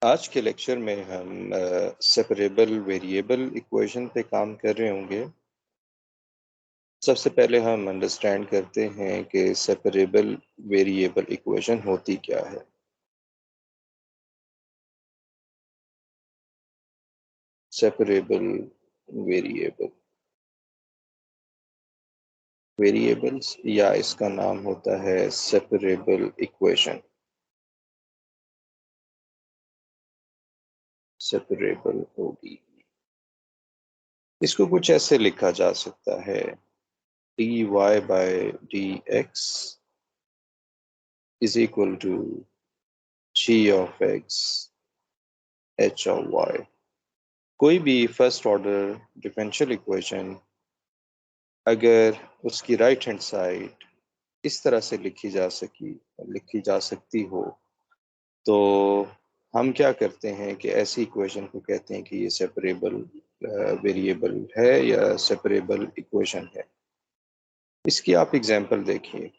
आज के लेक्चर में हम सेपरेबल वेरिएबल इक्वेशन पे काम कर रहे होंगे। सबसे पहले हम अंडरस्टैंड करते हैं कि सेपरेबल वेरिएबल इक्वेशन होती क्या है। सेपरेबल वेरिएबल वेरिएबल्स या इसका नाम होता है सेपरेबल इक्वेशन। सेपरेबल होगी, इसको कुछ ऐसे लिखा जा सकता है dy by D x is equal to g of x h of y। कोई भी फर्स्ट ऑर्डर डिफरेंशियल इक्वेशन अगर उसकी राइट हैंड साइड इस तरह से लिखी जा सकती हो तो हम क्या करते हैं कि ऐसी इक्वेशन को कहते हैं कि ये सेपरेबल वेरिएबल है या सेपरेबल इक्वेशन है। इसकी आप एग्जांपल देखिए।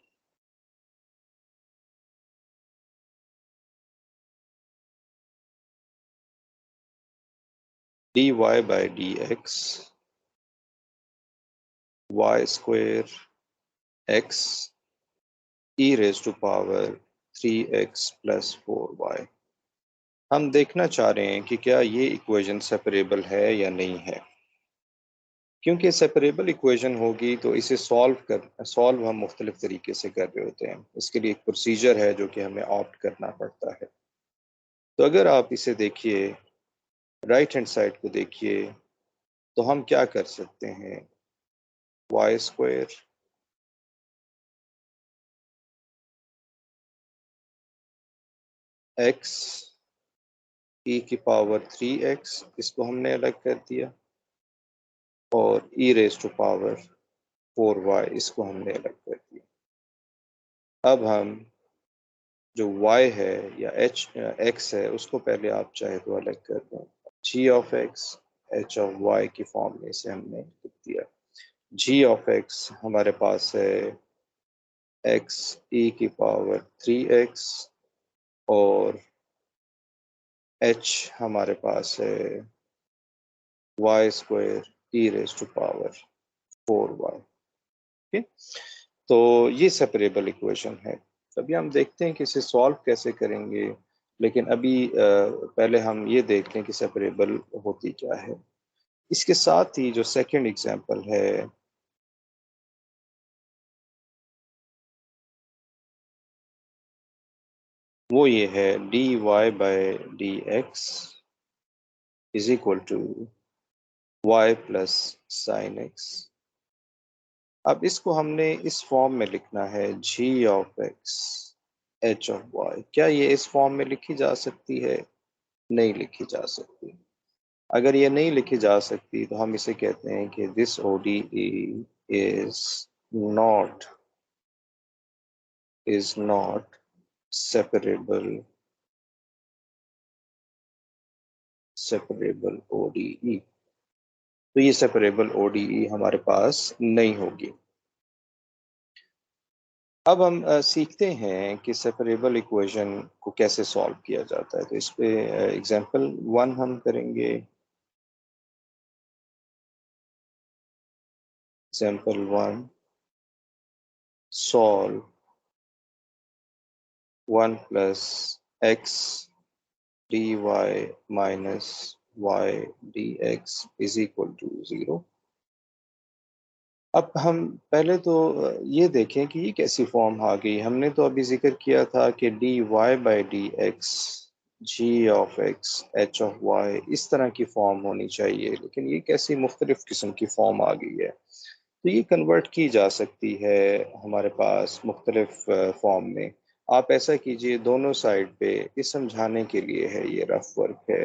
dy by D X Y square X E raise to power 3x plus 4y। हम देखना चाह रहे हैं कि क्या ये इक्वेशन सेपरेबल है या नहीं है। क्योंकि सेपरेबल इक्वेशन होगी तो इसे सॉल्व हम मुख्तलिफ तरीके से कर रहे होते हैं। इसके लिए एक प्रोसीजर है जो कि हमें ऑप्ट करना पड़ता है। तो अगर आप इसे देखिए, राइट हैंड साइड को देखिए, तो हम क्या कर सकते हैं, वाई स्क्वायर एक्स ई की पावर 3x, इसको हमने अलग कर दिया, और ई रेज टू पावर 4y, इसको हमने अलग कर दिया। अब हम जो y है या x है उसको पहले आप चाहे तो अलग कर दें। g of x h of y की फॉर्म में इसे हमने लिख दिया। g ऑफ x हमारे पास है x e की पावर 3x, और h हमारे पास है y square e raise to power 4y। ठीक, तो ये सेपरेबल इक्वेशन है। अभी हम देखते हैं कि इसे सॉल्व कैसे करेंगे, लेकिन अभी पहले हम ये देख लें कि सेपरेबल होती क्या है। इसके साथ ही जो सेकंड एग्जांपल है वो ये है dy by D x is equal to y plus sine X. अब इसको हमने इस फॉर्म में लिखना है g of x h of y। क्या ये इस फॉर्म में लिखी जा सकती है? नहीं लिखी जा सकती। अगर ये नहीं लिखी जा सकती तो हम इसे कहते हैं कि this ODE is not separable ODE। तो ये सेपरेबल ODE हमारे पास नहीं होगी। अब हम सीखते हैं कि सेपरेबल इक्वेशन को कैसे सॉल्व किया जाता है। तो इस पे एग्जांपल 1 हम करेंगे। Example 1, solve 1 plus X dy minus y dx is equal to 0। अब हम पहले तो ये देखें कि ये कैसी फॉर्म आ गई। हमने तो अभी जिक्र किया था कि dy by D X G of x H of Y इस तरह की फॉर्म होनी चाहिए, लेकिन ये कैसी मुख्तलिफ किस्म की फॉर्म आ गई है। तो ये कन्वर्ट की जा सकती है हमारे पास मुख्तलिफ फॉर्म में। आप ऐसा कीजिए, दोनों साइड पे इस समझाने के लिए है, ये रफ वर्क है,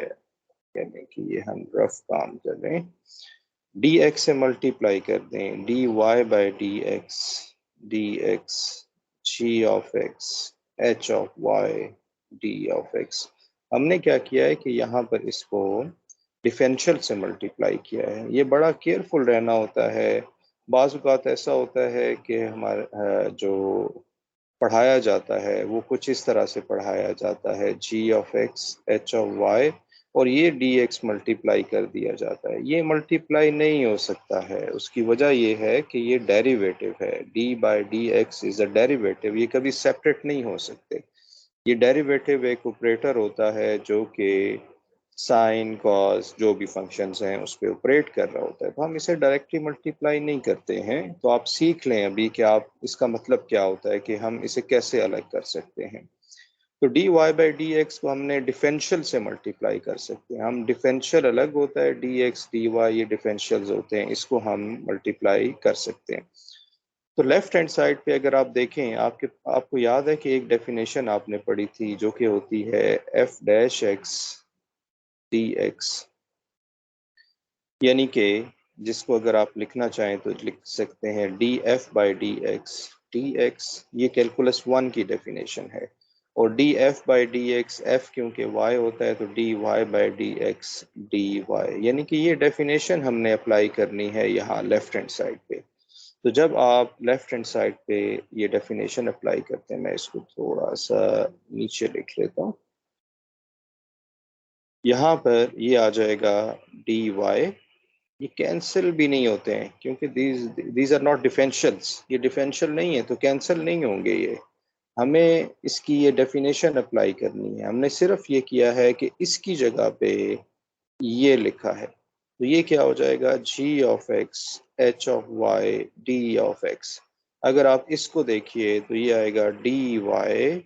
यानी कि ये हम रफ काम कर रहे हैं। डी एक्स से मल्टीप्लाई कर दें, D Y by D X G of x H of Y D of X. हमने क्या किया है कि यहाँ पर इसको डिफरेंशियल से मल्टीप्लाई किया है। ये बड़ा केयरफुल रहना होता है। बाज़ औक़ात ऐसा होता है कि हमारे जो पढ़ाया जाता है वो कुछ इस तरह से पढ़ाया जाता है, G of x H of Y, और ये डी एक्स मल्टीप्लाई कर दिया जाता है। ये मल्टीप्लाई नहीं हो सकता है, उसकी वजह ये है कि ये डेरिवेटिव है, D by D x is a derivative, ये कभी सेपरेट नहीं हो सकते। ये डेरिवेटिव एक ऑपरेटर होता है जो कि साइन कॉस जो भी फंक्शंस हैं उस पर ऑपरेट कर रहा होता है, तो हम इसे डायरेक्टली मल्टीप्लाई नहीं करते हैं। तो आप सीख लें अभी कि आप इसका मतलब क्या होता है, कि हम इसे कैसे अलग कर सकते हैं। तो D Y by D X को हमने डिफरेंशियल से मल्टीप्लाई कर सकते हैं। हम डिफरेंशियल अलग होता है, डी एक्स डी वाई ये डिफरेंशियल्स होते हैं, इसको हम मल्टीप्लाई कर सकते हैं। तो लेफ्ट हैंड साइड पे अगर आप देखें, आपको याद है कि एक डेफिनेशन आपने पढ़ी थी जो कि होती है F dash x D x, यानी कि जिसको अगर आप लिखना चाहें तो लिख सकते हैं D F by D X ये कैलकुलस वन की डेफिनेशन है, और D F by D X, F क्योंकि वाई होता है तो D Y by D X D Y, यानी कि ये डेफिनेशन हमने अप्लाई करनी है यहाँ लेफ्ट हैंड साइड पे। तो जब आप लेफ्ट हैंड साइड पे ये डेफिनेशन अप्लाई करते हैं, मैं इसको थोड़ा सा नीचे लिख लेता हूँ, यहाँ पर ये आ जाएगा डी वाई, ये कैंसिल भी नहीं होते हैं क्योंकि दीज आर नॉट डिफरेंशियल्स, ये डिफरेंशियल नहीं है तो कैंसिल नहीं होंगे ये। हमें इसकी ये डेफिनेशन अप्लाई करनी है, हमने सिर्फ ये किया है कि इसकी जगह पे ये लिखा है, तो ये क्या हो जाएगा, g of x H of Y D of x. अगर आप इसको देखिए तो ये आएगा d Y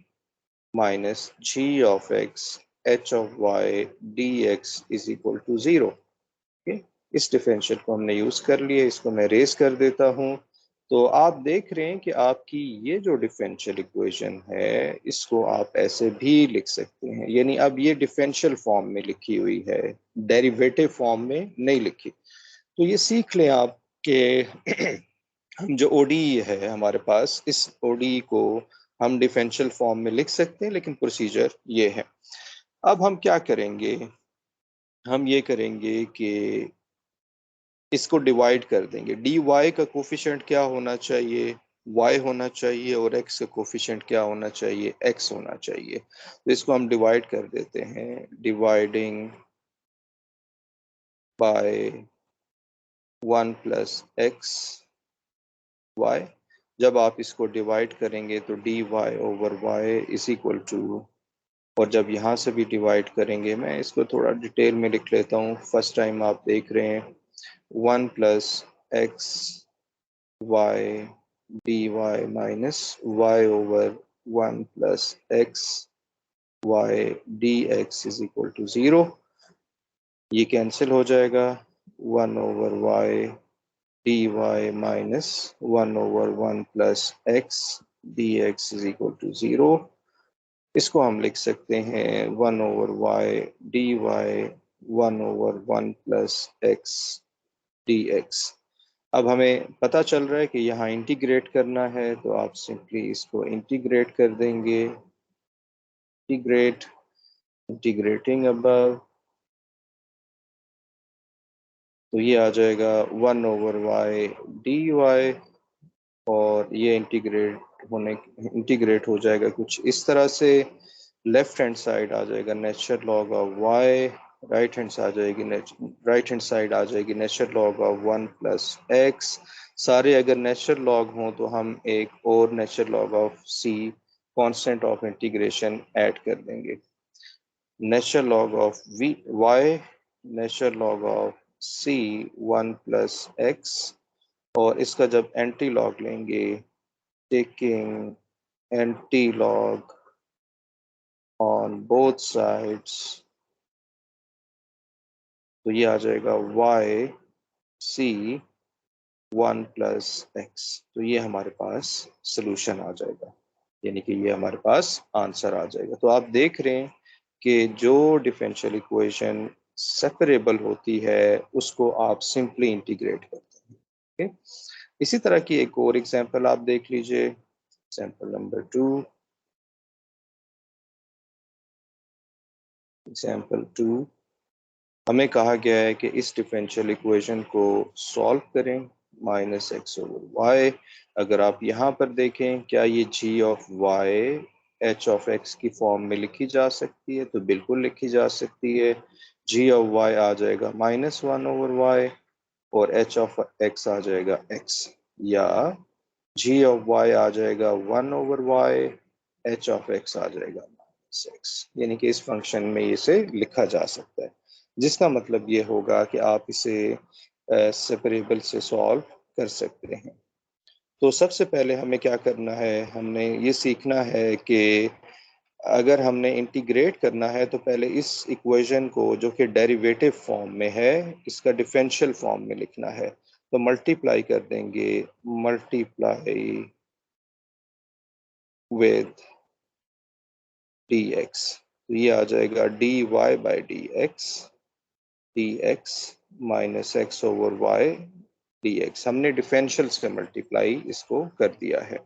minus g of x H of Y D x is equal to zero. Okay, इस डिफरेंशियल को हमने यूज कर लिया, इसको मैं रेज कर देता हूँ। तो आप देख रहे हैं कि आपकी ये जो डिफरेंशियल इक्वेशन है इसको आप ऐसे भी लिख सकते हैं, यानी अब ये डिफरेंशियल फॉर्म में लिखी हुई है, डेरिवेटिव फॉर्म में नहीं लिखी। तो ये सीख लें आप कि हम जो ओडी है हमारे पास, इस ओडी को हम डिफरेंशियल फॉर्म में लिख सकते हैं, लेकिन प्रोसीजर ये है। अब हम क्या करेंगे, हम ये करेंगे कि इसको डिवाइड कर देंगे। डी वाई का कोफिशिएंट क्या होना चाहिए, y होना चाहिए, और x का कोफिशिएंट क्या होना चाहिए, x होना चाहिए। तो इसको हम डिवाइड कर देते हैं, dividing by 1 plus X Y. जब आप इसको डिवाइड करेंगे तो D Y over Y is equal to, और जब यहाँ से भी डिवाइड करेंगे, मैं इसको थोड़ा डिटेल में लिख लेता हूँ, फर्स्ट टाइम आप देख रहे हैं, 1 plus X Y dy minus Y over 1 plus X Y D x is equal to zero. ये कैंसिल हो जाएगा, 1 over Y D Y minus 1 over 1 plus X D x is equal to zero. इसको हम लिख सकते हैं 1 over Y D Y 1 over 1 plus X D X. अब हमें पता चल रहा है कि यहाँ इंटीग्रेट करना है, तो आप सिंपली इसको इंटीग्रेट कर देंगे, इंटीग्रेट, इंटीग्रेटिंग अबव, तो ये आ जाएगा 1 ओवर वाई डी वाई, और ये इंटीग्रेट हो जाएगा कुछ इस तरह से। लेफ्ट हैंड साइड आ जाएगा natural log of y, right hand side आ जाएगी natural log of 1 plus x. सारे अगर नेचुरल लॉग हों तो हम एक और natural log of c constant of integration add कर देंगे, natural log of v y natural log of c 1 plus x, और इसका जब एंटी लॉग लेंगे, taking anti log on both sides, तो ये आ जाएगा y c 1 प्लस एक्स। तो ये हमारे पास सोल्यूशन आ जाएगा, यानी कि ये हमारे पास आंसर आ जाएगा। तो आप देख रहे हैं कि जो डिफरेंशियल इक्वेशन सेपरेबल होती है उसको आप सिंपली इंटीग्रेट करते हैं। ओके, इसी तरह की एक और एग्जांपल आप देख लीजिए, एग्जांपल नंबर 2। एग्जांपल 2, हमें कहा गया है कि इस डिफरेंशियल इक्वेशन को सॉल्व करें माइनस एक्स ओवर वाई। अगर आप यहाँ पर देखें क्या ये g of y h of x की फॉर्म में लिखी जा सकती है, तो बिल्कुल लिखी जा सकती है। जी ऑफ वाई आ जाएगा -1 ओवर वाई और एच ऑफ एक्स आ जाएगा एक्स, या जी ऑफ वाई आ जाएगा 1 over y, h of x आ जाएगा -x। यानी कि इस फंक्शन में इसे लिखा जा सकता है, जिसका मतलब ये होगा कि आप इसे सेपरेबल से सॉल्व कर सकते हैं। तो सबसे पहले हमें क्या करना है, हमने ये सीखना है कि अगर हमने इंटीग्रेट करना है तो पहले इस इक्वेशन को, जो कि डेरिवेटिव फॉर्म में है, इसका डिफरेंशियल फॉर्म में लिखना है। तो मल्टीप्लाई कर देंगे, मल्टीप्लाई विद dx, तो ये आ जाएगा dy by dx minus x over Y dx। हमने डिफरेंशियल से मल्टीप्लाई इसको कर दिया है।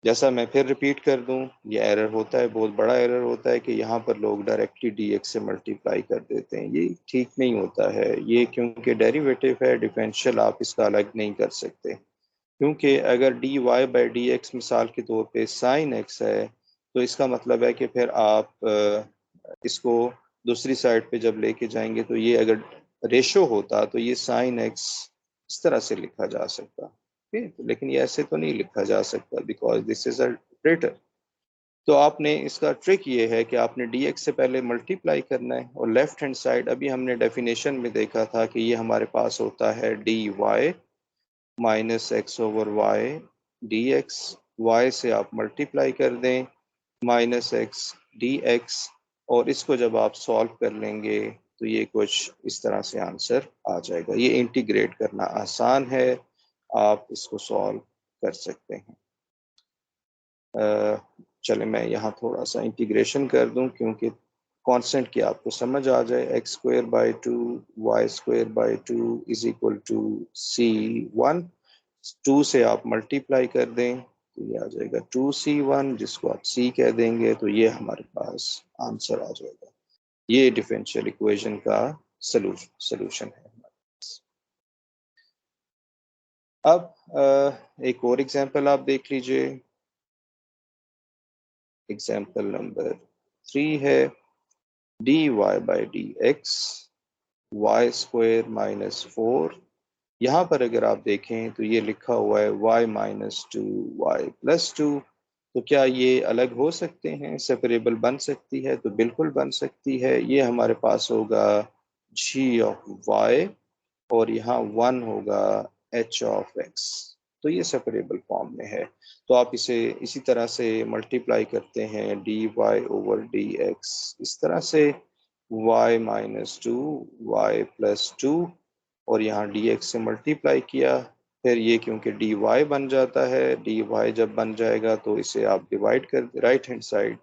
जैसा मैं फिर रिपीट कर दूं, ये एरर होता है, बहुत बड़ा एरर होता है कि यहाँ पर लोग डायरेक्टली dx से मल्टीप्लाई कर देते हैं। ये ठीक नहीं होता है, ये क्योंकि डेरिवेटिव है, डिफरेंशियल आप इसका अलग नहीं कर सकते। क्योंकि अगर dy बाई dx मिसाल के तौर पे sin x है, तो इसका मतलब है कि फिर आप इसको दूसरी साइड पे जब लेके जाएंगे तो ये अगर रेशो होता तो ये sin x इस तरह से लिखा जा सकता, ठीक, लेकिन ये ऐसे तो नहीं लिखा जा सकता because this is a operator. तो आपने इसका ट्रिक ये है कि आपने dx से पहले मल्टीप्लाई करना है, और लेफ्ट हैंड साइड अभी हमने डेफिनेशन में देखा था कि ये हमारे पास होता है dy minus x over Y D X. Y से आप मल्टीप्लाई कर दें माइनस एक्स डी एक्स, और इसको जब आप सॉल्व कर लेंगे तो ये कुछ इस तरह से आंसर आ जाएगा। ये इंटीग्रेट करना आसान है, आप इसको सॉल्व कर सकते हैं। चले मैं यहाँ थोड़ा सा इंटीग्रेशन कर दूं, क्योंकि कांस्टेंट की आपको समझ आ जाए। X square by 2 Y square by 2 is equal to c1। 2 से आप मल्टीप्लाई कर दें तो ये आ जाएगा 2c1, जिसको आप c कह देंगे, तो ये हमारे पास आंसर आ जाएगा। ये डिफरेंशियल इक्वेशन का सलूशन है। अब एक और एग्जांपल आप देख लीजिए। एग्जांपल नंबर 3 है dy by dx Y square minus 4। यहाँ पर अगर आप देखें तो ये लिखा हुआ है y माइनस 2 वाई प्लस 2। तो क्या ये अलग हो सकते हैं, सेपरेबल बन सकती है? तो बिल्कुल बन सकती है। ये हमारे पास होगा g ऑफ y और यहाँ 1 होगा h ऑफ x, तो ये सेपरेबल फॉर्म में है। तो आप इसे इसी तरह से मल्टीप्लाई करते हैं dy ओवर dx इस तरह से, y माइनस 2 वाई प्लस 2, और यहाँ dx से मल्टीप्लाई किया। फिर ये क्योंकि dy बन जाता है, dy जब बन जाएगा तो इसे आप डिवाइड कर, राइट हैंड साइड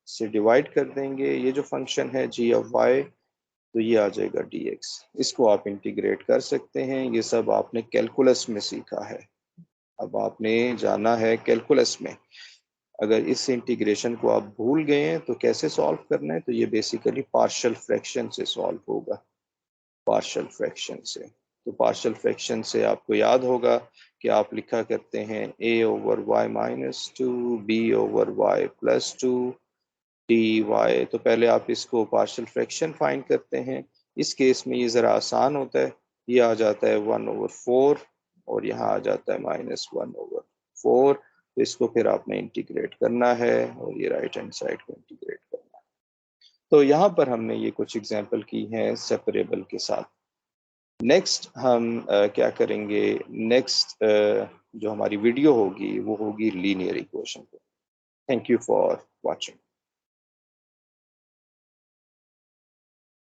से डिवाइड कर देंगे। ये जो फंक्शन है g ऑफ y, तो ये आ जाएगा dx। इसको आप इंटीग्रेट कर सकते हैं। ये सब आपने कैलकुलस में सीखा है, अब आपने जाना है कैलकुलस में। अगर इस इंटीग्रेशन को आप भूल गए हैं तो कैसे सॉल्व करना है, तो ये बेसिकली पार्शियल फ्रैक्शन से सॉल्व होगा, पार्शियल फ्रैक्शन से। तो पार्शियल फ्रैक्शन से आपको याद होगा कि आप लिखा करते हैं a over Y minus 2 b over Y plus 2 dy। तो पहले आप इसको पार्शियल फ्रैक्शन फाइंड करते हैं। इस केस में ये ज़रा आसान होता है, ये आ जाता है 1/4 और यहाँ आ जाता है -1/4। तो इसको फिर आपने इंटीग्रेट करना है और ये राइट हैंड साइड को इंटीग्रेट करना है। तो यहाँ पर हमने ये कुछ एग्जांपल की हैं सेपरेबल के साथ। नेक्स्ट हम क्या करेंगे, नेक्स्ट जो हमारी वीडियो होगी वो होगी लीनियर इक्वेशन पे। Thank you for watching.